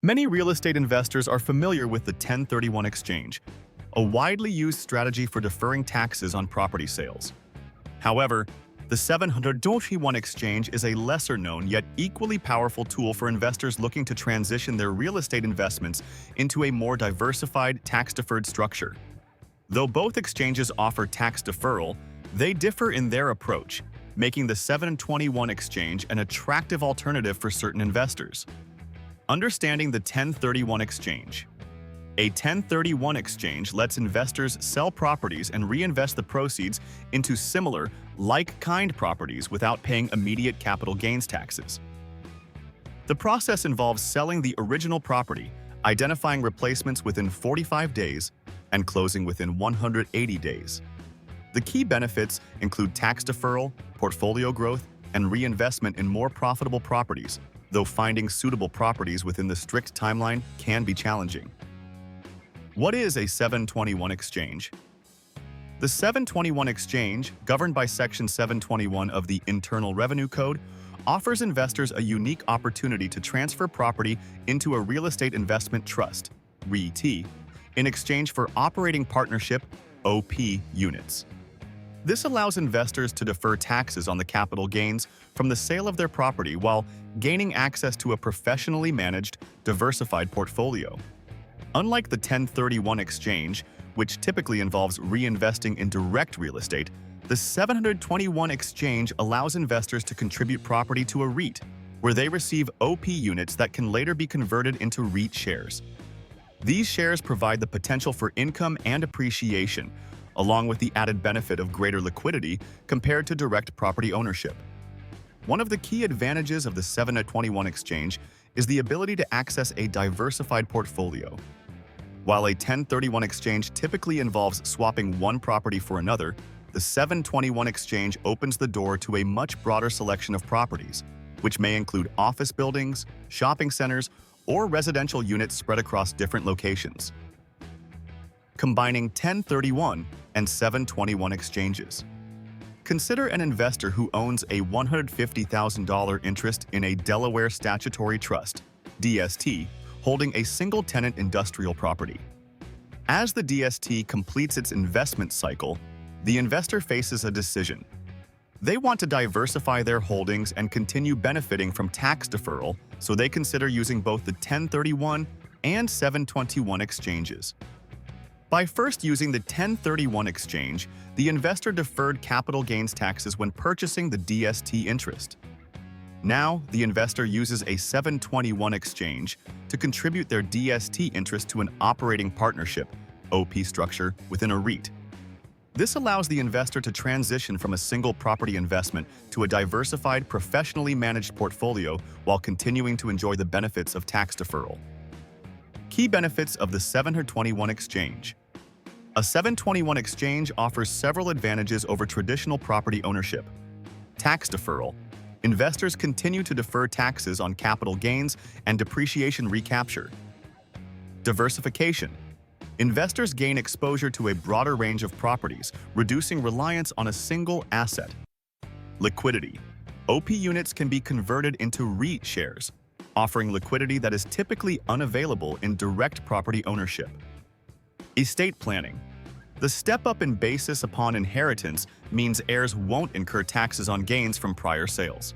Many real estate investors are familiar with the 1031 exchange, a widely used strategy for deferring taxes on property sales. However, the 721 exchange is a lesser-known yet equally powerful tool for investors looking to transition their real estate investments into a more diversified, tax-deferred structure. Though both exchanges offer tax deferral, they differ in their approach, making the 721 exchange an attractive alternative for certain investors. Understanding the 1031 exchange. A 1031 exchange lets investors sell properties and reinvest the proceeds into similar, like-kind properties without paying immediate capital gains taxes. The process involves selling the original property, identifying replacements within 45 days, and closing within 180 days. The key benefits include tax deferral, portfolio growth, and reinvestment in more profitable properties, though finding suitable properties within the strict timeline can be challenging. What is a 721 exchange? The 721 exchange, governed by Section 721 of the Internal Revenue Code, offers investors a unique opportunity to transfer property into a real estate investment trust, REIT, in exchange for operating partnership, OP, units. This allows investors to defer taxes on the capital gains from the sale of their property while gaining access to a professionally managed, diversified portfolio. Unlike the 1031 exchange, which typically involves reinvesting in direct real estate, the 721 exchange allows investors to contribute property to a REIT, where they receive OP units that can later be converted into REIT shares. These shares provide the potential for income and appreciation, along with the added benefit of greater liquidity compared to direct property ownership. One of the key advantages of the 721 exchange is the ability to access a diversified portfolio. While a 1031 exchange typically involves swapping one property for another, the 721 exchange opens the door to a much broader selection of properties, which may include office buildings, shopping centers, or residential units spread across different locations. Combining 1031 and 721 exchanges. Consider an investor who owns a $150,000 interest in a Delaware Statutory Trust, DST, holding a single-tenant industrial property. As the DST completes its investment cycle, the investor faces a decision. They want to diversify their holdings and continue benefiting from tax deferral, so they consider using both the 1031 and 721 exchanges. By first using the 1031 exchange, the investor deferred capital gains taxes when purchasing the DST interest. Now, the investor uses a 721 exchange to contribute their DST interest to an operating partnership, OP structure, within a REIT. This allows the investor to transition from a single property investment to a diversified, professionally managed portfolio while continuing to enjoy the benefits of tax deferral. Key benefits of the 721 exchange. A 721 exchange offers several advantages over traditional property ownership. Tax deferral. Investors continue to defer taxes on capital gains and depreciation recapture. Diversification. Investors gain exposure to a broader range of properties, reducing reliance on a single asset. Liquidity. OP units can be converted into REIT shares, offering liquidity that is typically unavailable in direct property ownership. Estate planning. The step-up in basis upon inheritance means heirs won't incur taxes on gains from prior sales.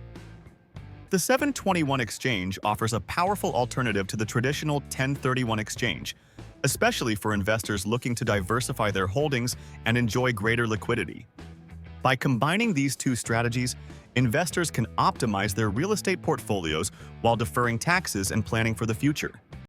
The 721 exchange offers a powerful alternative to the traditional 1031 exchange, especially for investors looking to diversify their holdings and enjoy greater liquidity. By combining these two strategies, investors can optimize their real estate portfolios while deferring taxes and planning for the future.